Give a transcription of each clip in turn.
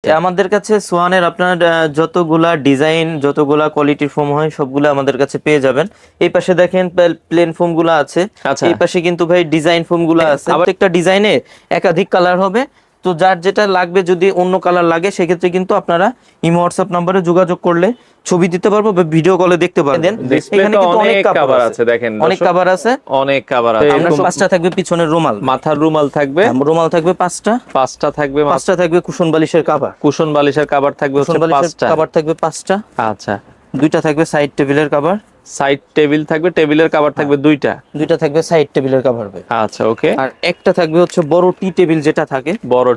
আমাদের কাছে সোয়ানের আপনার যতগুলা ডিজাইন যতগুলা কোয়ালিটির ফোম হয় সবগুলো আমাদের কাছে পেয়ে যাবেন। এই পাশে দেখেন প্লেন ফোম গুলো আছে, এই পাশে কিন্তু ভাই ডিজাইন ফোম গুলো আছে। প্রত্যেকটা ডিজাইনে একাধিক কালার হবে, তো যার যেটা লাগবে, যদি অন্য কালার লাগে সেক্ষেত্রে কিন্তু আপনারা ইমো হোয়াটসঅ্যাপ নম্বরে যোগাযোগ করলে ছবি দিতে পারবো বা ভিডিও কলে দেখতে পারবেন। এখানে কিন্তু অনেক কভার আছে, দেখেন অনেক কভার আছে, অনেক কভার আছে। আমরা পাঁচটা থাকবে পিছনের রুমাল, মাথার রুমাল থাকবে, রুমাল থাকবে পাঁচটা থাকবে, পাঁচটা থাকবে কুশন বালিশের কভার, কুশন বালিশের কভার থাকবে হচ্ছে পাঁচটা, কভার থাকবে পাঁচটা। আচ্ছা, দুইটা থাকবে সাইড টেবিলের কভার, সাইড টেবিল থাকবে, টেবিলের কভার থাকবে দুইটা থাকবে সাইড টেবিলের কভার। আচ্ছা, ওকে। আর একটা থাকবে হচ্ছে বড় টি টেবিল, যেটা থাকে বড়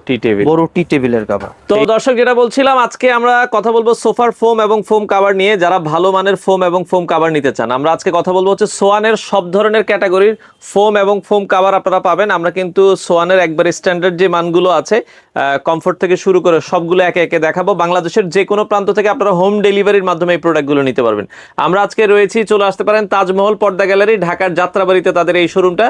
টি টেবিলের কভার। তো দর্শক, যেটা বলছিলাম, আজকে আমরা কথা বলবো সোফার ফোম এবং ফোম কভার নিয়ে। যারা ভালো মানের ফোম এবং ফোম কভার নিতে চান, আমরা আজকে কথা বলবো হচ্ছে সোয়ানের সব ধরনের ক্যাটাগরির ফোম এবং ফোম কভার আপনারা পাবেন। আমরা কিন্তু সোয়ানের একবার স্ট্যান্ডার্ড যে মানগুলো আছে, কমফোর্ট থেকে শুরু করে সবগুলো একে একে দেখাবো। বাংলাদেশের যে কোনো প্রান্ত থেকে আপনারা হোম ডেলিভারির মাধ্যমে এই প্রোডাক্টগুলো নিতে পারবেন। আমরা আজকে রয়েছি, চলে আসতে পারেন তাজমহল পর্দা গ্যালারি, ঢাকার যাত্রাবাড়িতে তাদের এই শোরুমটা।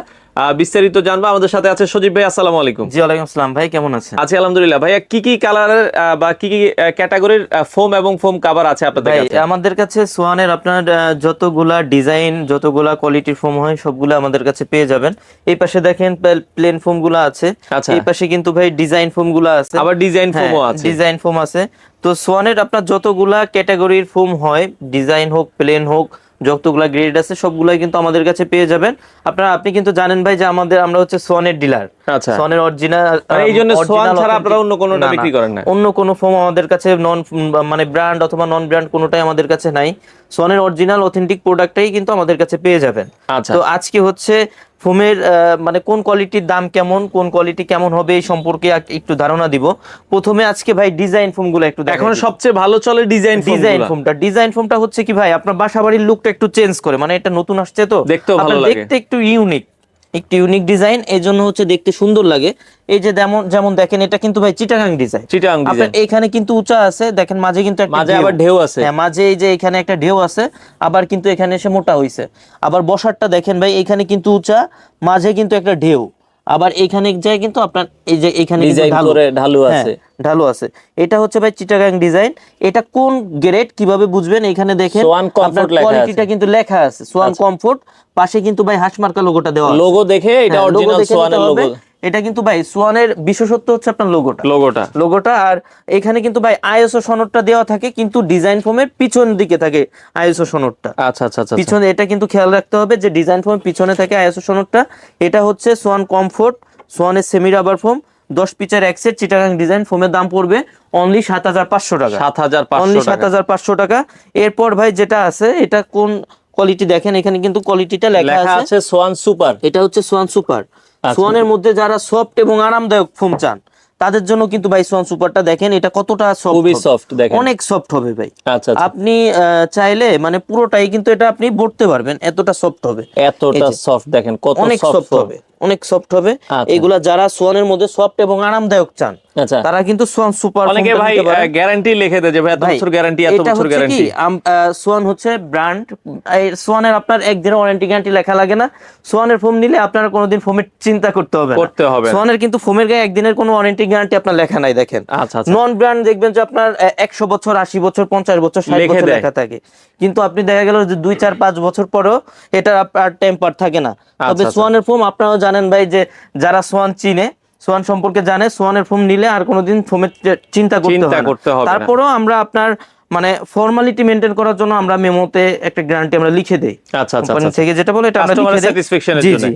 বিস্তারিত জানবো। আমাদের সাথে আছে সজীব ভাই। আসসালামু আলাইকুম। জি, ওয়ালাইকুম আসসালাম ভাই, কেমন আছেন? আছি আলহামদুলিল্লাহ। ভাইয়া, কি কি কালারের বা কি কি ক্যাটাগরির ফোম এবং ফোম কভার আছে আপনাদের কাছে? আমাদের কাছে সোয়ানের আপনার যতগুলা ডিজাইন যতগুলা কোয়ালিটির ফোম হয় সবগুলো আমাদের কাছে পেয়ে যাবেন। এই পাশে দেখেন প্লেন ফোম গুলো আছে, এই পাশে কিন্তু ভাই ডিজাইন ফোম গুলো আছে, আবার ডিজাইন ফোমও আছে। ডিজাইন ফোম আছে। তো সোয়ানের আপনার যতগুলা ক্যাটাগরির ফোম হয়, ডিজাইন হোক প্লেন হোক, যতগুলা গ্রেড আছে সবগুলাই কিন্তু আমাদের কাছে পেয়ে যাবেন। আপনি কিন্তু জানেন ভাই যে আমরা হচ্ছে সোয়ানের ডিলার। আচ্ছা, সোয়ানের অরিজিনাল, এই জন্য সোয়ান ছাড়া আপনারা অন্য কোনোটা বিক্রি করেন না? অন্য কোনো ফোম আমাদের কাছে মানে ব্র্যান্ড অথবা নন ব্র্যান্ড কোনোটাই আমাদের কাছে নাই। সোয়ানের অরিজিনাল অথেন্টিক প্রোডাক্টটাই কিন্তু আমাদের কাছে পেয়ে যাবেন। আচ্ছা, তো আজকে হচ্ছে ফোমের মানে কোন কোয়ালিটির দাম কেমন, কোন কোয়ালিটি কেমন হবে এই সম্পর্কে একটু ধারণা দিব। প্রথমে আজকে ভাই ডিজাইন ফোমগুলো একটু দেখেন। এখন সবচেয়ে ভালো চলে ডিজাইন ফোমটা হচ্ছে কি ভাই, আপনার বাসাবাড়ির লুকটা একটু চেঞ্জ করে, মানে এটা নতুন আসছে তো দেখতেও ভালো লাগে, দেখতে একটু ইউনিক ডিজাইন, এই জন্য হচ্ছে দেখতে সুন্দর লাগে। এই যে যেমন দেখেন, এটা কিন্তু ভাই চিটাগাং ডিজাইন। আপনার এখানে কিন্তু উঁচা আছে, দেখেন মাঝে কিন্তু মাঝে আবার ঢেউ আছে। হ্যাঁ, মাঝে এই যে এখানে একটা ঢেউ আছে, আবার কিন্তু এখানে এসে মোটা হইছে। আবার বসারটা দেখেন ভাই, এখানে কিন্তু উঁচা, মাঝে কিন্তু একটা ঢেউ, আবার এখানে যায় কিন্তু আপনার এই যে এখানে ঢালু আছে, ঢালু আছে। এটা হচ্ছে ভাই চিটাগাং ডিজাইন। এটা কোন গ্রেড কিভাবে বুঝবেন, এখানে দেখেন সোয়ান কমফোর্ট কোয়ালিটিটা কিন্তু লেখা আছে, সোয়ান কমফোর্ট। পাশে কিন্তু ভাই হাঁসমার্কা লোগোটা দেওয়া আছে, লোগো দেখে এটা অরিজিনাল সোয়ানের লোগো। এটা কিন্তু ভাই সোয়ানের বিশেষত্ব হচ্ছে আপনার লোগোটা। আর এখানে কিন্তু ভাই আইএসও সনদটা দেওয়া থাকে, কিন্তু ডিজাইন ফোমের পিছন দিকে থাকে আইএসও সনদটা। আচ্ছা আচ্ছা আচ্ছা, পিছনে এটা কিন্তু খেয়াল রাখতে হবে যে ডিজাইন ফোমের পিছনে থাকে আইএসও সনদটা। এটা হচ্ছে সোয়ান কমফোর্ট, সোয়ানের সেমি রাবার ফোম, 10 পিচের এক সেট চিটাগাং ডিজাইন ফোমের দাম পড়বে অনলি 7500 টাকা। 7500 টাকা। এরপর ভাই যেটা আছে, এটা কোন কোয়ালিটি দেখেন, এখানে কিন্তু কোয়ালিটিটা লেখা আছে সোয়ান সুপার। এটা হচ্ছে সোয়ান সুপার। সোয়ানের মধ্যে যারা সফট এবং আরামদায়ক ফোম চান তাদের জন্য কিন্তু ভাই সোয়ান সুপারটা দেখেন, এটা কতটা সফট, দেখেন অনেক সফট হবে ভাই। আচ্ছা, আপনি চাইলে মানে পুরোটাই কিন্তু এটা আপনি ভরতে পারবেন, এতটা সফট হবে। এতটা সফট, দেখেন কত সফট হবে, অনেক সফট হবে। এগুলা যারা সোয়ানের মধ্যে সফট এবং আরামদায়ক চান তারা কিন্তু সোয়ান সুপার। অনেকে ভাই গ্যারান্টি লিখে দেয় যে ভাই এত বছর গ্যারান্টি, এত বছর গ্যারান্টি। সোয়ান হচ্ছে ব্র্যান্ড, সোয়ানের আপনার একদিনের ওয়ারেন্টি গ্যারান্টি লেখা লাগে না। সোয়ানের ফোম নিলে আপনারা কোনোদিন ফোমের চিন্তা করতে হবে। সোয়ানের কিন্তু ফোমের গায়ে একদিনের কোনো ওয়ারেন্টি গ্যারান্টি আপনার লেখা নাই, দেখেন। নন ব্র্যান্ড দেখবেন যে আপনার 100 বছর, 80 বছর, 50 বছর, 60 বছর লেখা থাকে, কিন্তু আপনি দেখা গেল যে 2, 4, 5 বছর পরেও এটা আপনার টেম্পার থাকে না। তবে সোয়ানের ফোম আপনারাও জানেন ভাই, যে যারা সোয়ান চিনে, সোয়ান সম্পর্কে জানে, সোয়ানের ফোম নিলে আর কোনোদিন ফোমের চিন্তা করতে হবে। তারপরেও আমরা আপনার মানে ফর্মালিটি মেইনটেইন করার জন্য আমরা মেমোতে একটা গ্যারান্টি আমরা লিখে দেই। আচ্ছা আচ্ছা, থেকে যেটা বলে এটা আমরা লিখে দেই স্যাটিসফ্যাকশনের জন্য।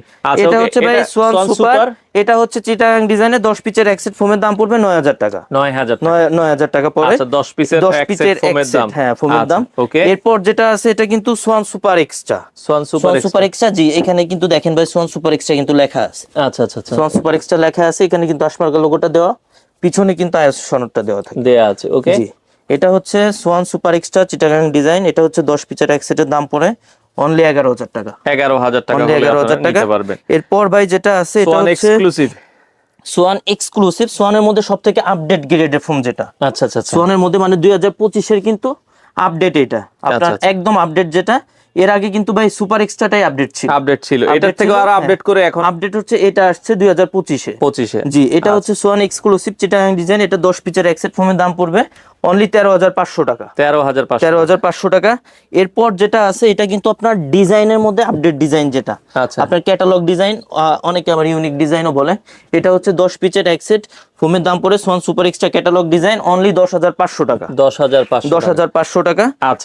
এটা হচ্ছে ভাই সোয়ান সুপার। এটা হচ্ছে চিটাগাং ডিজাইনের 10 পিচের এক সেট ফোমের দাম পড়বে 9000 টাকা। 9000 টাকা পড়ে। আচ্ছা, 10 পিচের এক সেট ফোমের দাম। হ্যাঁ, ফোমের দাম। এরপর যেটা আছে, এটা কিন্তু Swan super extra. Swan super extra, জি, এখানে কিন্তু দেখেন ভাই সোয়ান সুপার এক্সট্রা কিন্তু লেখা আছে। আচ্ছা আচ্ছা, সোয়ান সুপার এক্সট্রা লেখা আছে, এখানে কিন্তু হাঁসমার্কা লোগোটা দেওয়া, পিছনে কিন্তু আইএসও সনদটা দেওয়া আছে। ওকে, এটা হচ্ছে Schwann super extra Chittagong design. এটা হচ্ছে 10 পিচের এক সেটের দাম পড়ে অনলি 11000 টাকা। 11000 টাকা নিতে পারবেন। এরপর ভাই যেটা আছে, এটা হচ্ছে সোয়ান এক্সক্লুসিভ। সোয়ানের মধ্যে সবথেকে আপডেট গ্রেডের ফোম যেটা। আচ্ছা আচ্ছা, সোয়ানের মধ্যে মানে 2025 এর কিন্তু আপডেট, এটা আপনার একদম আপডেট যেটা। এর আগে কিন্তু ভাই সুপার এক্সট্রাটাই আপডেট ছিল, এটার থেকে আরো আপডেট করে এখন আপডেট হচ্ছে, এটা আসছে 2025-এ। জি, এটা হচ্ছে সোয়ান এক্সক্লুসিভ চিটাগাং ডিজাইন, এটা 10 পিচের এক্সেট ফোমের দাম পড়বে অনলি 13,500 টাকা। 13,500 টাকা। এরপর যেটা আছে এটা কিন্তু আপনার ডিজাইনের মধ্যে আপডেট ডিজাইন, যেটা আপনার ক্যাটালগ ডিজাইন, অনেকে আবার ইউনিক ডিজাইনও বলে। এটা হচ্ছে 10 পিচের এক্সেট ফোমের দাম পড়ে Schwann super extra catalogue design only 10,500 টাকা। 10,500 টাকা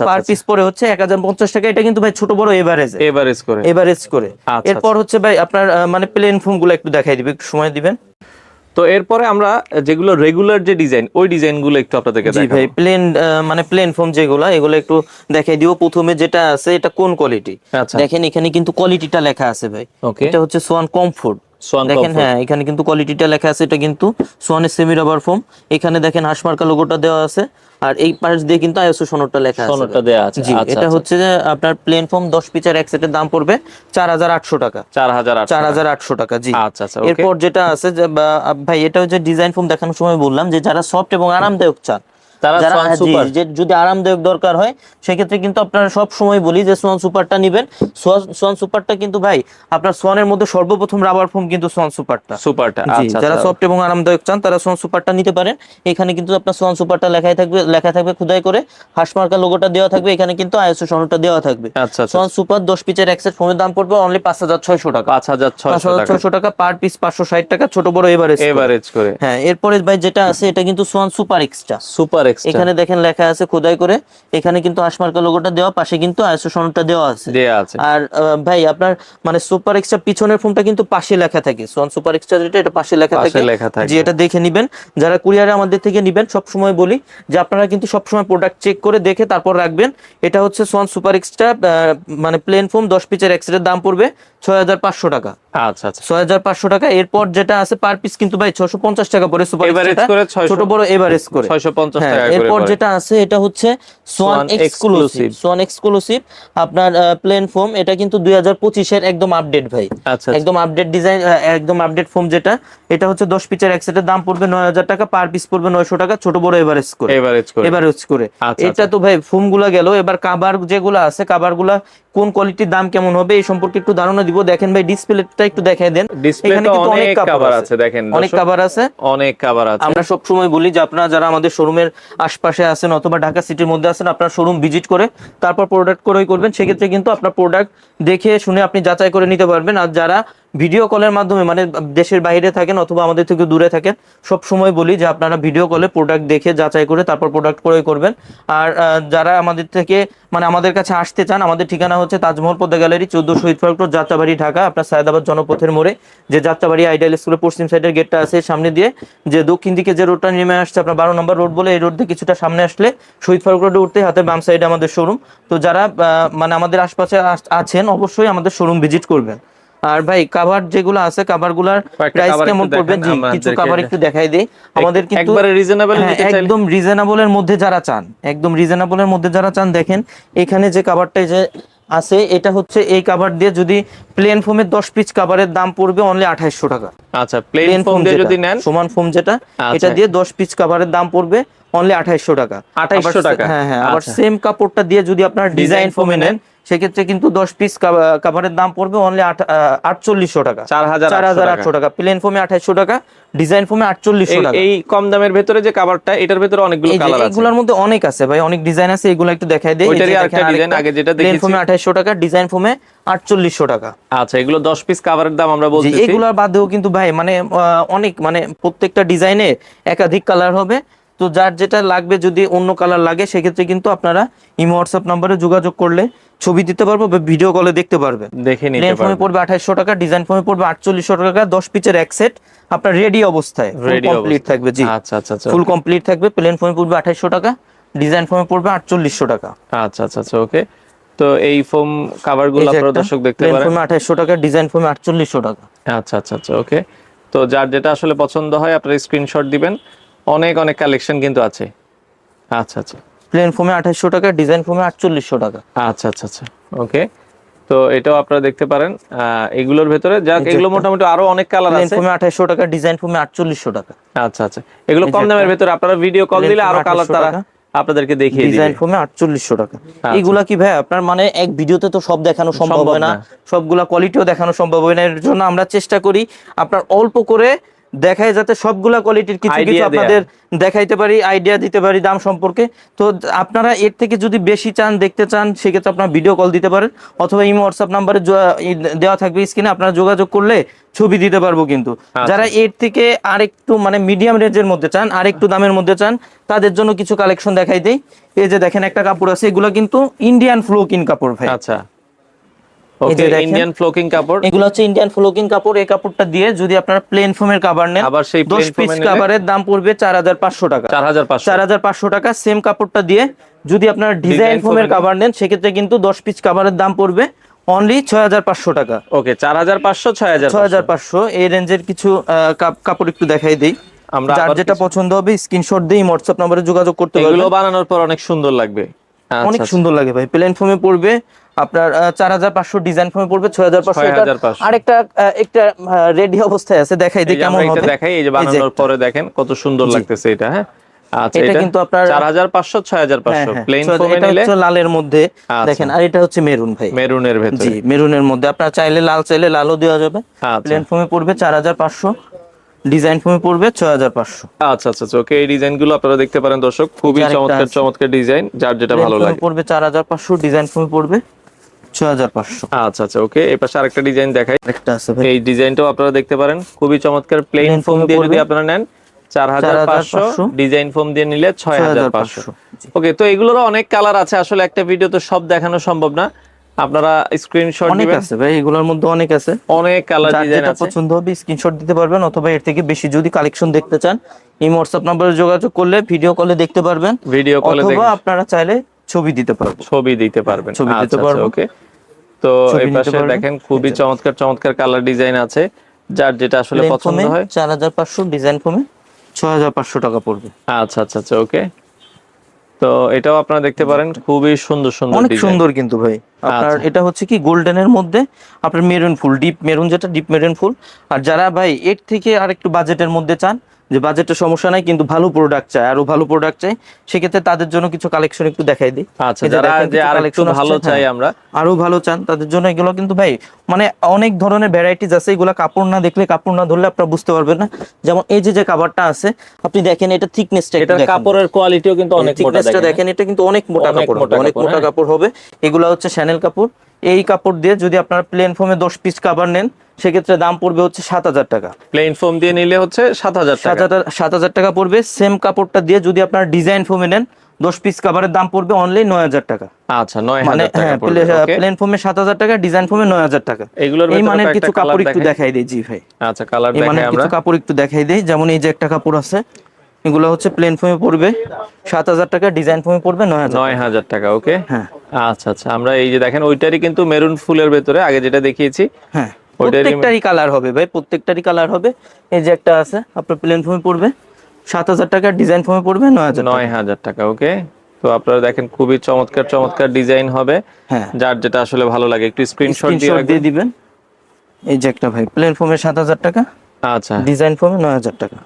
পার পিস পরে হচ্ছে 1,050 টাকা। এটা কিন্তু ভাই ছোট বড় এভারেজ করে। এরপর হচ্ছে ভাই আপনার মানে প্লেন ফোম গুলো একটু দেখাই দিবে, একটু সময় দিবেন। তো এরপরে আমরা যেগুলো রেগুলার যে ডিজাইন, ওই ডিজাইনগুলো একটু আপনাদেরকে দেখাবো। জি ভাই, প্লেন ফোম যেগুলো, এগুলো একটু দেখাই দিও। প্রথমে যেটা আছে এটা কোন কোয়ালিটি, দেখেন এখানে কিন্তু কোয়ালিটিটা লেখা আছে ভাই। এটা হচ্ছে সোয়ান কমফোর্ট, দেখেন হ্যাঁ এখানে কিন্তু কোয়ালিটিটা লেখা আছে। এটা কিন্তু সোয়ানের সেমি রাবার ফোম। এখানে দেখেন হাঁসমার্কা লোগোটা দেওয়া আছে, আর এই পাশ দিয়ে কিন্তু আইএসও সনদটা লেখা আছে। জি, এটা হচ্ছে যে আপনার প্লেন ফোম 10 পিচের এক সেটের দাম পড়বে 4,800 টাকা। 4,800 টাকা। জি, এরপর যেটা আছে যে ভাই এটা হচ্ছে ডিজাইন ফোম দেখানোর সময় বললাম যে যারা সফট এবং আরামদায়ক চান, যদি আরামদায়ক দরকার হয় সেক্ষেত্রে কিন্তু আপনারা সব সময় বলি যে সোয়ান সুপারটা নিবেন। সোয়ান সুপারটা কিন্তু ভাই আপনার সোয়ানের মধ্যে সর্বপ্রথম রাবার ফোম কিন্তু সোয়ান সুপারটা। যারা সফট এবং আরামদায়ক চান তারা সোয়ান সুপারটা নিতে পারেন। এখানে কিন্তু আপনার সোয়ান সুপারটা লেখা থাকবে খোদাই করে, হাঁসমার্কা লোগোটা দেওয়া থাকবে, এখানে কিন্তু আইএসও সনদটা দেওয়া থাকবে। সোয়ান সুপার 10 পিচের এক্সেট ফোমের দাম পড়বে অনলি 5,600 টাকা। 5,600 টাকা পার পিস, 560 টাকা ছোট বড় এভারেজ করে। হ্যাঁ, এরপরে ভাই যেটা আছে এটা কিন্তু সোয়ান সুপার এক্সট্রা। এখানে দেখেন লেখা আছে খোদাই করে, এখানে কিন্তু হাঁসমার্কা লোগোটা দেওয়া, পাশে কিন্তু আইএসও সনদটা দেওয়া আছে। আর ভাই আপনার মানে সুপার এক্সট্রা পিছনের ফোনটা কিন্তু পাশে লেখা থাকে, সোয়ান সুপার এক্সট্রা যেটা এটা পাশে লেখা থাকে। যে এটা দেখে নিবেন, যারা কুরিয়ারে আমাদের থেকে নিবেন সব সময় বলি যে আপনারা কিন্তু সব সময় প্রোডাক্ট চেক করে দেখে তারপর রাখবেন। এটা হচ্ছে সোয়ান সুপার এক্সট্রা মানে প্লেন ফোম 10 পিচের এক্সেটের দাম পড়বে 6,500 টাকা। 6,500 টাকা। এরপর যেটা আছে পার পিস কিন্তু ভাই 650 টাকা পড়ে সুপার এক্সট্রা, ছোট বড় এভারেজ করে 650 টাকা। এরপর যেটা আছে এটা হচ্ছে সোয়ান এক্সক্লুসিভ আপনার প্লেন ফোম। এটা কিন্তু 2025-এর একদম আপডেট ভাই, একদম আপডেট ডিজাইন, একদম আপডেট ফোম যেটা। এটা হচ্ছে 10 পিচের এক সেটের দাম পড়বে 9,000 টাকা, পার পিস পড়বে 900 টাকা, ছোট বড় এভারেজ করে। এটা তো ভাই ফোম গুলা গেল। এবার কাভার যেগুলো আছে, কাভার গুলা কোন কোয়ালিটির দাম কেমন হবে এই সম্পর্কে একটু ধারণা দিব। দেখেন ভাই ডিসপ্লেটা একটু দেখায় দেন, এখানে কিন্তু অনেক কভার আছে, দেখেন অনেক কভার আছে। আমরা সব সময় বলি যে আপনারা যারা আমাদের শোরুমের আশপাশে আছেন অথবা ঢাকা সিটির মধ্যে আছেন, আপনার শোরুম ভিজিট করে তারপর প্রোডাক্ট ক্রয় করবেন। সেক্ষেত্রে কিন্তু আপনার প্রোডাক্ট দেখে শুনে আপনি যাচাই করে নিতে পারবেন। আর যারা ভিডিও কলের মাধ্যমে মানে দেশের বাইরে থাকেন অথবা আমাদের থেকে দূরে থাকেন, সব সময় বলি যে আপনারা ভিডিও কলে প্রোডাক্ট দেখে যাচাই করে তারপর প্রোডাক্ট ক্রয় করবেন। আর যারা আমাদের থেকে মানে আমাদের কাছে আসতে চান, আমাদের ঠিকানা হচ্ছে তাজমহল পদ্মা গ্যালারি, 14 শহীদ ফারুক রোড, যাত্রাবাড়ি, ঢাকা। আপনার সায়দাবাদ জনপথের মোড়ে যে যাত্রাবাড়ি আইডিয়াল স্কুলের পশ্চিম সাইডের গেটটা আছে, সামনে দিয়ে যে দক্ষিণ দিকে যে রোডটা নেমে আসছে আপনার 12 নম্বর রোড বলে, এই রোড দিয়ে কিছুটা সামনে আসলে শহীদ ফারুক রোডে উঠতে হাতে বাম সাইডে আমাদের শোরুম। তো যারা মানে আমাদের আশপাশে আছেন অবশ্যই আমাদের শোরুম ভিজিট করবেন। আর ভাই কাভার যেগুলো আছে, কাভার গুলার প্রাইস কেমন পড়বে, জি কিছু কাভার একটু দেখাই দেই। আমাদের কিন্তু একবারে রিজনেবল, একদম রিজনেবলের মধ্যে যারা চান, একদম রিজনেবলের মধ্যে যারা চান, দেখেন এখানে যে কাভারটা যে আছে এটা হচ্ছে এই কাভার দিয়ে যদি প্লেন ফোমের 10 পিস কাভারের দাম পড়বে অনলি 2800 টাকা। আচ্ছা, প্লেন ফোম দিয়ে যদি নেন, সমান ফোম যেটা, এটা দিয়ে 10 পিস কাভারের দাম পড়বে অনলি 2800 টাকা। 2800 টাকা। হ্যাঁ হ্যাঁ, আবার সেম কাপড়টা দিয়ে যদি আপনার ডিজাইন ফোমে নেন সেক্ষেত্রে কিন্তু 10 পিস কাভারের দাম পড়বে অনলি 4800 টাকা। 4,800 টাকা। প্লেন ফোমে 2800 টাকা, ডিজাইন ফোমে 4800 টাকা। এই কম দামের ভিতরে যে কভারটা, এটার ভিতরে অনেকগুলো কালার আছে, এগুলোর মধ্যে অনেক আছে ভাই, অনেক ডিজাইন আছে, এগুলো একটু দেখাই দেই। ওইটারই আরেকটা ডিজাইন আগে যেটা দেখেছি, প্লেন ফোমে 2800 টাকা, ডিজাইন ফোমে 4800 টাকা। আচ্ছা, এগুলো 10 পিস কভারের দাম আমরা বলতেছি। এগুলোর বাদেও কিন্তু ভাই মানে অনেক মানে প্রত্যেকটা ডিজাইনে একাধিক কালার হবে। তো যার যেটা লাগবে, যদি অন্য কালার লাগে সেক্ষেত্রে কিন্তু আপনারা ইমো হোয়াটসঅ্যাপ নম্বরে যোগাযোগ করলে ছবি দিতে পারবো বা ভিডিও কলে দেখতে পারবেন, দেখে নিতে পারবেন। প্লেন ফোমে পড়বে 2800 টাকা, ডিজাইন ফোমে পড়বে 4800 টাকা। 10 পিসের এক সেট আপনার রেডি অবস্থায়, কমপ্লিট থাকবে। জি আচ্ছা আচ্ছা, ফুল কমপ্লিট থাকবে। প্লেন ফোমে পড়বে 2800 টাকা, ডিজাইন ফোমে পড়বে 4800 টাকা। আচ্ছা আচ্ছা আচ্ছা, ওকে। তো এই ফোম কভারগুলো আপনারা দর্শক দেখতে পারেন, প্লেন ফোমে 2800 টাকা, ডিজাইন ফোমে 4800 টাকা। আচ্ছা আচ্ছা আচ্ছা, ওকে। তো যার যেটা আসলে পছন্দ হয় আপনারা স্ক্রিনশট দিবেন, অনেক অনেক কালেকশন কিন্তু আছে। আচ্ছা আচ্ছা, প্লেন ফোমে 2800 টাকা, ডিজাইন ফোমে 4800 টাকা। আচ্ছা আচ্ছা আচ্ছা, ওকে। তো এটাও আপনারা দেখতে পারেন এগুলোর ভেতরে, যাক এগুলো মোটামুটি আরো অনেক কালার আছে। প্লেন ফোমে 2800 টাকা, ডিজাইন ফোমে 4800 টাকা। আচ্ছা আচ্ছা, এগুলো কম দামের ভেতরে আপনারা ভিডিও কল দিলে আরো কালার তারা আপনাদেরকে দেখিয়ে দিবে। ডিজাইন ফোমে 4800 টাকা। আচ্ছা। এইগুলা কি ভাই আপনার মানে এক ভিডিওতে তো সব দেখানো সম্ভব হয় না, সবগুলা কোয়ালিটিও দেখানো সম্ভব হয় না। এর জন্য আমরা চেষ্টা করি আপনার অল্প করে দেখায় যাতে সবগুলা কোয়ালিটির কিছু কিছু Idea দেয়া। আপনাদের দেখাইতে পারি, আইডিয়া দিতে পারি দাম সম্পর্কে। তো আপনারা এর থেকে যদি বেশি চান, দেখতে চান, সেক্ষেত্রে আপনারা ভিডিও কল দিতে পারেন, অথবা ইমো হোয়াটসঅ্যাপ নাম্বারে দেওয়া থাকবে স্ক্রিনে, আপনারা যোগাযোগ করলে ছবি দিতে পারবো। কিন্তু যারা এর থেকে আরেকটু মানে মিডিয়াম রেঞ্জের মধ্যে চান, আরেকটু দামের মধ্যে চান, তাদের জন্য কিছু কালেকশন দেখাই দেই। এই যে দেখেন একটা কাপড় আছে, এগুলো কিন্তু ইন্ডিয়ান ফ্লোকিং কাপড় ভাই। আচ্ছা, ওকে, ইন্ডিয়ান ফ্লোকিং কাপড়। এগুলো হচ্ছে ইন্ডিয়ান ফ্লোকিং কাপড়। এই কাপড়টা দিয়ে যদি আপনারা প্লেন ফোমের কভার নেন, আবার সেই 10 পিস কভারের দাম পড়বে 4500 টাকা। 4500 টাকা। সেম কাপড়টা দিয়ে যদি আপনারা ডিজাইন ফোমের কভার নেন, সেক্ষেত্রে কিন্তু 10 পিস কভারের দাম পড়বে অনলি 6500 টাকা। ওকে, 4500 6500 এই রেঞ্জের কিছু কাপড় একটু দেখাই দেই। আমরা যার যেটা পছন্দ হবে স্ক্রিনশট দিয়ে হোয়াটসঅ্যাপ নম্বরে যোগাযোগ করতে পারবেন। এগুলো বানানোর পর অনেক সুন্দর লাগবে। অনেক সুন্দর লাগে ভাই। প্লেন ফোমে পড়বে আপনার 4500, ডিজাইন ফোমে পড়বে 6500। আরেকটা একটা রেডি অবস্থায় আছে, দেখাই দিই কেমন হবে। দেখাই, এই যে বানানোর পরে দেখেন কত সুন্দর লাগতেছে এটা। হ্যাঁ, আচ্ছা, এটা কিন্তু আপনার 4500 6500 প্লেন ফোমে এটা নিলে হচ্ছে লালের মধ্যে দেখেন, আর এটা হচ্ছে মেরুন ভাই, মেরুনের ভেতরে। জি, মেরুনের মধ্যে আপনারা চাইলে লাল, চাইলে লালও দেওয়া যাবে। প্লেন ফোমে পড়বে 4500, ডিজাইন ফোমে পড়বে 6500। আচ্ছা আচ্ছা, ওকে, এই ডিজাইনগুলো আপনারা দেখতে পারেন দর্শক, খুবই চমৎকার চমৎকার ডিজাইন, যার যেটা ভালো লাগে। পড়বে 4500, ডিজাইন ফোমে পড়বে 6500। আচ্ছা আচ্ছা, ওকে, এই পাশে আরেকটা ডিজাইন দেখাই। একটা আছে ভাই, এই ডিজাইনটাও আপনারা দেখতে পারেন, খুবই চমৎকার। প্লেন ফোম দিয়ে যদি আপনারা নেন 4500, ডিজাইন ফোম দিয়ে নিলে 6500। ওকে, তো এগুলোরও অনেক কালার আছে, আসলে একটা ভিডিওতে সব দেখানো সম্ভব না, আপনারা স্ক্রিনশট দিবেন। আছে ভাই, এগুলোর মধ্যে অনেক আছে, অনেক কালার ডিজাইন আছে। পছন্দ হবে স্ক্রিনশট দিতে পারবেন, অথবা এর থেকে বেশি যদি কালেকশন দেখতে চান এই হোয়াটসঅ্যাপ নম্বরে যোগাযোগ করলে ভিডিও কলে দেখতে পারবেন, ভিডিও কলে অথবা আপনারা চাইলে ছবি দিতে পারবেন, ছবি দিতে পারবেন। ওকে, তো এই পাশে দেখেন খুবই চমৎকার চমৎকার কালার ডিজাইন আছে, যার যেটা আসলে পছন্দ হয়। 4500, ডিজাইন ফোমে 6500 টাকা পড়বে। আচ্ছা আচ্ছা আচ্ছা, ওকে, তো এটাও আপনারা দেখতে পারেন, খুবই সুন্দর সুন্দর, অনেক সুন্দর কিন্তু ভাই। আপনার এটা হচ্ছে কি গোল্ডেনের মধ্যে আপনার মেরুন ফুল, ডিপ মেরুন, যেটা ডিপ মেরুন ফুল। আর যারা ভাই এর থেকে আরেকটু বাজেটের মধ্যে চান, যে বাজেটের সমস্যা নাই কিন্তু ভালো প্রোডাক্ট চাই, আরো ভালো প্রোডাক্ট চাই, সেক্ষেত্রে তাদের জন্য কিছু কালেকশন একটু দেখাই দিই। আচ্ছা, যারা যে আরেকটু ভালো চাই, আমরা আরো ভালো চান, তাদের জন্য এগুলো কিন্তু ভাই মানে অনেক ধরনের ভ্যারাইটিস আছে। এগুলা কাপড় না দেখলে, কাপড় না ধরলে আপনারা বুঝতে পারবেন না। যেমন এই যে কাভারটা আছে, আপনি দেখেন এটা থিকনেসটা, এটা কাপড়ের কোয়ালিটিও কিন্তু অনেক মোটা, দেখেন এটা কিন্তু অনেক মোটা কাপড়, অনেক মোটা কাপড় হবে। এগুলা হচ্ছে শ্যানেল কাপড়। এই কাপড় দিয়ে যদি আপনারা প্লেন ফোমে 10 পিস কভার নেন, সেক্ষেত্রে দাম পড়বে হচ্ছে 7000 টাকা। প্লেন ফোম দিয়ে নিলে হচ্ছে 7000 টাকা, 7000 টাকা পড়বে। সেম কাপড়টা দিয়ে যদি আপনারা ডিজাইন ফোমে নেন, 10 পিস কভারের দাম পড়বে অনলি 9000 টাকা। আচ্ছা, 9000 টাকা পড়বে। প্লেন ফোমে 7000 টাকা, ডিজাইন ফোমে 9000 টাকা। এগুলোর এই মানের কিছু কাপড় একটু দেখাই দেই। জি ভাই, আচ্ছা, কালার দেখাই আমরা, কিছু কাপড় একটু দেখাই দেই। যেমন এই যে একটা কাপড় আছে, এগুলো হচ্ছে প্লেন ফোমে পড়বে 7000 টাকা, ডিজাইন ফোমে পড়বে 9000 টাকা। ওকে, হ্যাঁ, আচ্ছা আচ্ছা, আমরা এই যে দেখেন ওইটারই কিন্তু মেরুন ফুলের ভেতরে আগে যেটা দেখিয়েছি, হ্যাঁ, প্রত্যেকটারই কালার হবে ভাই, প্রত্যেকটারই কালার হবে। এই যে একটা আছে আপনার প্লেন ফোমে পড়বে 7000 টাকা, ডিজাইন ফোমে পড়বে 9000 টাকা। ওকে, তো আপনারা দেখেন খুবই চমৎকার চমৎকার ডিজাইন হবে, হ্যাঁ, যার যেটা আসলে ভালো লাগে একটু স্ক্রিনশট দিয়ে দিবেন। এই যে একটা ভাই প্লেন ফোমে 7000 টাকা, আচ্ছা, ডিজাইন ফোমে 9000 টাকা।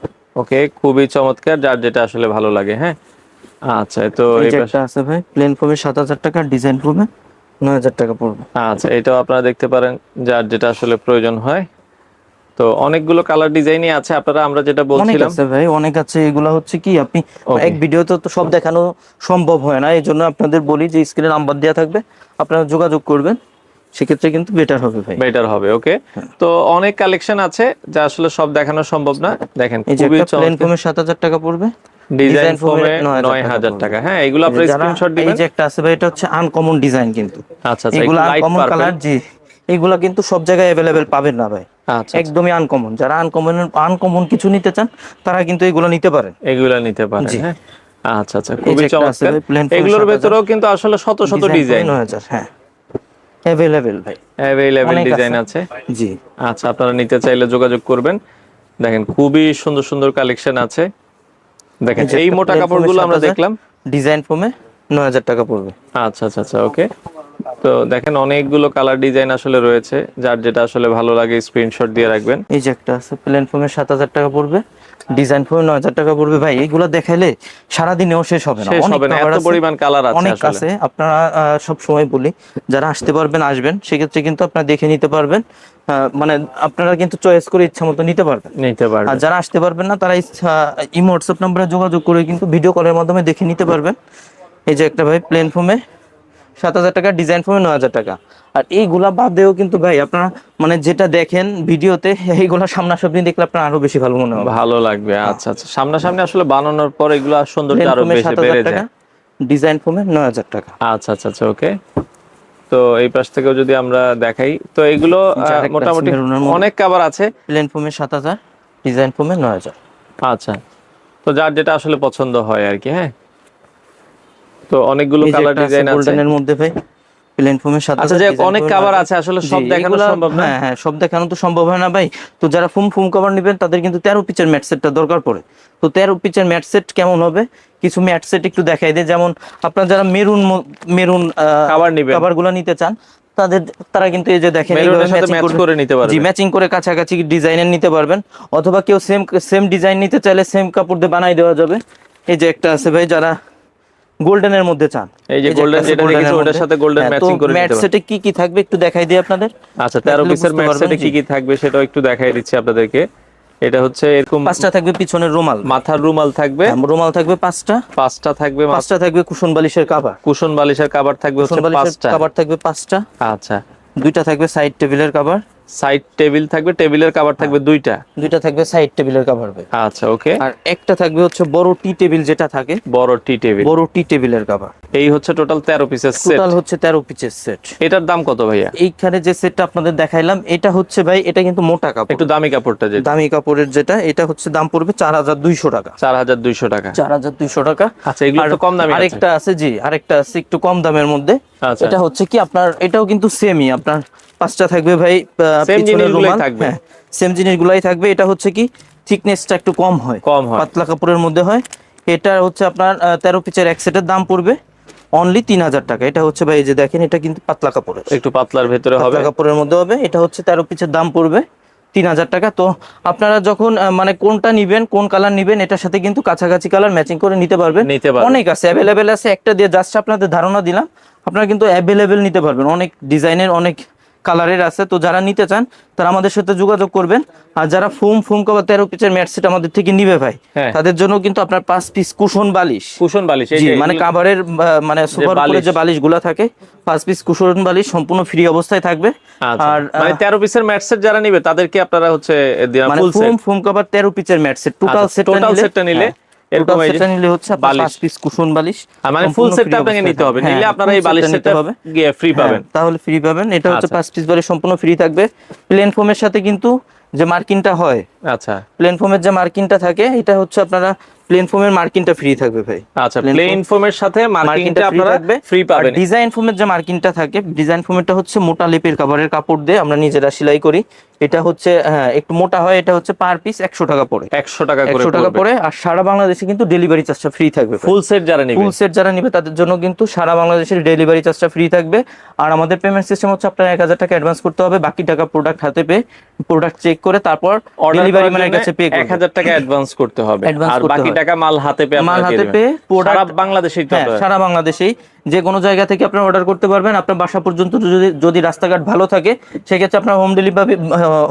ওকে, খুবই চমৎকার, যার যেটা আসলে ভালো লাগে। হ্যাঁ, আচ্ছা, তো এই যে একটা আছে ভাই প্লেন ফোমে 7000 টাকা, ডিজাইন ফোমে 9000 টাকা পড়বে। আচ্ছা, এটাও আপনারা দেখতে পারেন, যার যেটা আসলে প্রয়োজন হয়। তো অনেকগুলো কালার ডিজাইনই আছে, আপনারা আমরা যেটা বলছিলাম আছে ভাই, অনেক আছে। এগুলা হচ্ছে কি আপনি এক ভিডিওতে তো সব দেখানো সম্ভব হয় না, এই জন্য আপনাদের বলি যে স্ক্রিনে নাম্বার দেওয়া থাকবে, আপনারা যোগাযোগ করবেন, সেক্ষেত্রে কিন্তু বেটার হবে ভাই, বেটার হবে। ওকে, তো অনেক কালেকশন আছে যা আসলে সব দেখানো সম্ভব না। দেখেন খুবই চমৎকার, প্লেন ফোমে 7000 টাকা পড়বে, ডিজাইন ফোমে 9000 টাকা। হ্যাঁ, এগুলো আপনারা স্ক্রিনশট দিবেন। এই যে একটা আছে ভাই, এটা হচ্ছে আনকমন ডিজাইন কিন্তু। আচ্ছা আচ্ছা, এগুলো আনকমন কালার, জি, এগুলা কিন্তু সব জায়গায় अवेलेबल পাবেন না ভাই। আচ্ছা, একদমই আনকমন। যারা আনকমন কিছু নিতে চান, তারা কিন্তু এগুলো নিতে পারেন, এগুলা নিতে পারেন। হ্যাঁ, আচ্ছা আচ্ছা, খুবই চমৎকার। এগুলোর ভেতরেও কিন্তু আসলে শত শত ডিজাইন, 9000, হ্যাঁ, अवेलेबल ভাই, अवेलेबल ডিজাইন আছে। জি, আচ্ছা, আপনারা নিতে চাইলে যোগাযোগ করবেন। দেখেন খুবই সুন্দর সুন্দর কালেকশন আছে। দেখেন এই মোটা কাপড়গুলো আমরা দেখলাম, ডিজাইন ফোমে 9000 টাকা পড়বে। আচ্ছা আচ্ছা আচ্ছা, ওকে, তো দেখেন অনেকগুলো কালার ডিজাইন আসলে রয়েছে, যার যেটা আসলে ভালো লাগে স্ক্রিনশট দিয়ে রাখবেন। এই যে একটা আছে প্লেন ফোমে 7000 টাকা পড়বে, ডিজাইন ফোমে 9000 টাকা পড়বে ভাই। এগুলো দেখাইলে সারাদিনেও শেষ হবে না, অনেক কালার এত আছে, পরিমাণ কালার আছে অনেক আসলে। আছে। আপনারা সব সময় বলি যারা আসতে পারবেন আসবেন, সেক্ষেত্রে কিন্তু আপনারা দেখে নিতে পারবেন, মানে আপনারা কিন্তু চয়েস করে ইচ্ছা মতো নিতে পারবেন। আর যারা আসতে পারবেন না তারা ইমো হোয়াটসঅ্যাপ নম্বরে যোগাযোগ করে কিন্তু ভিডিও কলের মাধ্যমে দেখে নিতে পারবেন। এই যে একটা ভাই প্লেন ফোমে 7000 টাকা, ডিজাইন ফোমে 9000 টাকা। আর এইগুলা বাদেও কিন্তু ভাই আপনারা মানে যেটা দেখেন ভিডিওতে, এইগুলা সামনাসামনি দেখলে আপনার আরো বেশি ভালো মনে হবে, ভালো লাগবে। আচ্ছা আচ্ছা, সামনাসামনি আসলে বানানোর পর এগুলো সৌন্দর্য আরো বেশি বেড়ে যায়। ডিজাইন ফোমে 9000 টাকা। আচ্ছা আচ্ছা আচ্ছা, ওকে। তো এই পাশ থেকেও যদি আমরা দেখাই, তো এগুলো মোটামুটি অনেক কভার আছে। প্লেন ফোমে 7000, ডিজাইন ফোমে 9000। আচ্ছা, তো যার যেটা আসলে পছন্দ হয় আর কি। হ্যাঁ, তো অনেকগুলো কালার ডিজাইন আছে গোল্ডেনের মধ্যে ভাই, প্লেন ফোমের 7000। আচ্ছা, যে অনেক কভার আছে আসলে সব দেখানো সম্ভব না। হ্যাঁ হ্যাঁ, সব দেখানো তো সম্ভব হয় না ভাই। তো যারা ফোম কভার নেবেন তাদের কিন্তু 13 পিচের ম্যাট সেটটা দরকার পড়ে। তো 13 পিচের ম্যাট সেট কেমন হবে, কিছু ম্যাট সেট একটু দেখাই দেয়। যেমন আপনারা যারা মেরুন কভার নেবেন, কভারগুলো নিতে চান, তারা কিন্তু এই যে দেখেন মেরুনের সাথে ম্যাচ করে নিতে পারবেন। জি, ম্যাচিং করে কাছাকাছি ডিজাইনের নিতে পারবেন। অথবা কেউ সেম ডিজাইন নিতে চাইলে সেম কাপড় দিয়ে বানাই দেওয়া যাবে। এই যে একটা আছে ভাই, যারা গোল্ডেনের মধ্যে চান, এই যে গোল্ডেন যেটা দেখেছি ওটার সাথে গোল্ডেন ম্যাচিং করে নিতে পারবেন। ম্যাট সেটে কি কি থাকবে একটু দেখাই দিই আপনাদের। আচ্ছা, 13 পিসের ম্যাট সেটে কি কি থাকবে সেটাও একটু দেখাই দিচ্ছি আপনাদেরকে। এটা হচ্ছে এরকম 5টা থাকবে পিছনের রুমাল, মাথার রুমাল থাকবে, রুমাল থাকবে 5টা, 5টা থাকবে, 5টা থাকবে কুশন বালিশের কভার, কুশন বালিশের কভার থাকবে হচ্ছে 5টা, কভার থাকবে 5টা। আচ্ছা, 2টা থাকবে সাইড টেবিলের কভার, সাইড টেবিল থাকবে, টেবিলের কভার থাকবে 2টা, 2টা থাকবে সাইড টেবিলের কভার ভাই। আচ্ছা, ওকে। আর একটা থাকবে হচ্ছে বড় টি টেবিল, যেটা থাকে বড় টি টেবিল, বড় টি টেবিলের কভার। এই হচ্ছে টোটাল 13 পিসের সেট। টোটাল হচ্ছে 13 পিসের সেট। এটার দাম কত ভাইয়া? এইখানে যে সেটটা আপনাদের দেখাইলাম এটা হচ্ছে ভাই, এটা কিন্তু মোটা কাপড়, একটু দামি কাপড়টা, যেটা দামি কাপড়ের, যেটা এটা হচ্ছে দাম পড়বে 4200 টাকা। 4200 টাকা, 4200 টাকা। আচ্ছা, এগুলো তো কম দামি। আরেকটা আছে, জি আরেকটা আছে একটু কম দামের মধ্যে। এটা হচ্ছে কি আপনার, এটাও কিন্তু সেমই, আপনার 5টা থাকবে ভাই, সেম জিনিসগুলাই থাকবে, সেম জিনিসগুলাই থাকবে। এটা হচ্ছে কি থিকনেসটা একটু কম হয়, পাতলা কাপড়ের মধ্যে হয়। এটা হচ্ছে আপনার 13 পিচের এক সেটের দাম পড়বে অনলি 3000 টাকা। এটা হচ্ছে ভাই, এই যে দেখেন, এটা কিন্তু পাতলা কাপড়ের, একটু পাতলার ভিতরে হবে, পাতলা কাপড়ের মধ্যে হবে। এটা হচ্ছে 13 পিচের দাম পড়বে 3000 টাকা। তো আপনারা যখন মানে কোনটা নিবেন, কোন কালার নিবেন, এটার সাথে কিন্তু কাছাকাছি কালার ম্যাচিং করে নিতে পারবেন। অনেক আছে, অ্যাভেলেবেল আছে। একটা দিয়ে জাস্ট আপনাদের ধারণা দিলাম, আপনারা কিন্তু অ্যাভেলেবেল নিতে পারবেন। অনেক ডিজাইনের, অনেক কালারের আছে। তো যারা নিতে চান তারা আমাদের সাথে যোগাযোগ করবেন। আর যারা ফোম কভার 13 পিচের ম্যাট সেট আমাদের থেকে নিবে ভাই, তাদের জন্য কিন্তু আপনার 5 পিস কুশন বালিশ, জি মানে কভারের মানে সোফার উপরে যে বালিশগুলো থাকে, 5 পিস কুশন বালিশ সম্পূর্ণ ফ্রি অবস্থায় থাকবে। আর মানে 13 পিসের ম্যাট সেট যারা নিবে তাদেরকে আপনারা হচ্ছে ফুল সেট ফোম কভার 13 পিচের ম্যাট সেট টোটাল সেটটা নিলে, এরকম সেটটা নিলে হচ্ছে 5 পিস কুশন বালিশ, মানে ফুল সেটটা আপনাকে নিতে হবে। নিলে আপনারা এই বালিশ সেটটা ফ্রি পাবেন, তাহলে ফ্রি পাবেন। এটা হচ্ছে 5 পিস বালিশ সম্পূর্ণ ফ্রি থাকবে। প্লেন ফোমের সাথে কিন্তু যে মার্কিনটা হয়, আচ্ছা, প্লেন ফোমের যে মার্কিনটা থাকে, এটা হচ্ছে আপনারা প্লেন ফোমের মার্কিনটা ফ্রি থাকবে ভাই। আচ্ছা, প্লেন ফোমের সাথে মার্কিনটা আপনারা ফ্রি পাবেন। ডিজাইন ফোমের যে মার্কিনটা থাকে, ডিজাইন ফোমেরটা হচ্ছে মোটা লেপের কভারের কাপড় দিয়ে আমরা নিজেরা সেলাই করি। এটা হচ্ছে একটু মোটা হয়। এটা হচ্ছে পার পিস 100 টাকা পড়ে, 100 টাকা পড়ে। আর সারা বাংলাদেশে কিন্তু ডেলিভারি চার্জটা ফ্রি থাকবে। ফুল সেট যারা নিবে তাদের জন্য কিন্তু সারা বাংলাদেশের ডেলিভারি চার্জটা ফ্রি থাকবে। আর আমাদের পেমেন্ট সিস্টেম হচ্ছে আপনারা 1000 টাকা অ্যাডভান্স করতে হবে, বাকি টাকা প্রোডাক্ট হাতে পেয়ে, প্রোডাক্ট চেক করে তারপর ডেলিভারি ম্যানের কাছে পে করবেন। 1000 টাকা অ্যাডভান্স করতে হবে, আর বাকি টাকা মাল হাতে পেয়ে সারা বাংলাদেশেই, সারা বাংলাদেশেই যে কোনো জায়গা থেকে আপনারা অর্ডার করতে পারবেন। আপনার বাসা পর্যন্ত যদি রাস্তাঘাট ভালো থাকে, সেক্ষেত্রে আপনার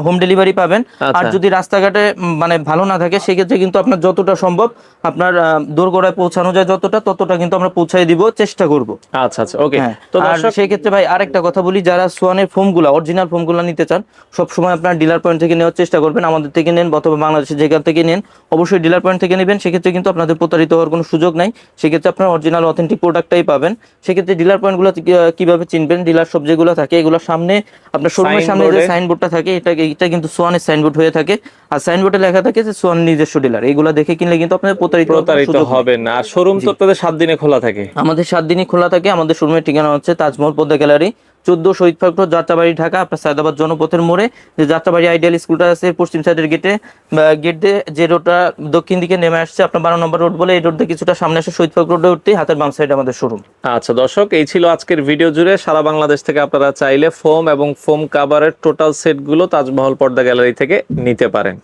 হোম ডেলিভারি পাবেন। আর যদি রাস্তাঘাটে মানে ভালো না থাকে, সেক্ষেত্রে কিন্তু আপনার যতটা সম্ভব আপনার দোরগোড়ায় পৌঁছানো যায় ততটা কিন্তু আমরা পৌঁছায় দিব, চেষ্টা করব। আচ্ছা আচ্ছা, ওকে। তো সেই ক্ষেত্রে ভাই আরেকটা কথা বলি, যারা সোয়ানের ফোমগুলা, অরিজিনাল ফোমগুলা নিতে চান, সবসময় আপনার ডিলার পয়েন্ট থেকে নেওয়ার চেষ্টা করবেন। আমাদের থেকে নেন অথবা বাংলাদেশের যেখান থেকে নেন, অবশ্যই ডিলার পয়েন্ট থেকে নেবেন। সেক্ষেত্রে কিন্তু আপনাদের প্রতারিত হওয়ার কোনো সুযোগ নাই। সেক্ষেত্রে আপনার অরিজিনাল অথেন্টিক প্রোডাক্টটাই পাবেন। সেক্ষেত্রে ডিলার পয়েন্টগুলো কিভাবে চিনবেন, ডিলার সব যেগুলো থাকে, এগুলোর সামনে আপনার শোরুমের সামনে যে সাইনবোর্ডটা থাকে, এটা কিন্তু সোয়ানের সাইনবোর্ড হয়ে থাকে। আর সাইনবোর্ডে লেখা থাকে যে সোয়ান নিজস্ব ডিলার। এইগুলা দেখে কিনলে কিন্তু আপনাদের প্রতারিত হবেন না। আর শোরুম তো আপনাদের 7 দিনে খোলা থাকে? আমাদের 7 দিনই খোলা থাকে। আমাদের শোরুমের ঠিকানা হচ্ছে তাজমহল পদ্মা গ্যালারি, 14 শহীদ ফার্ক রোড, যাত্রাবাড়ি, ঢাকা। আপনার সায়দাবাদ জনপথের মোড়ে যে যাত্রাবাড়ি আইডিয়াল স্কুলটা আছে, পশ্চিম সাইডের গেট দিয়ে যে রোডটা দক্ষিণ দিকে নেমে আসছে, আপনার 12 নম্বর রোড বলে, এই রোড দিয়ে কিছুটা সামনে আসে শহীদ ফার্ক রোডে উঠতে হাতের বাম সাইডে আমাদের শোরুম। আচ্ছা দর্শক, এই ছিল আজকের ভিডিও জুড়ে। সারা বাংলাদেশ থেকে আপনারা চাইলে ফোম এবং ফোম কভারের টোটাল সেটগুলো তাজমহল পর্দা গ্যালারি থেকে নিতে পারেন।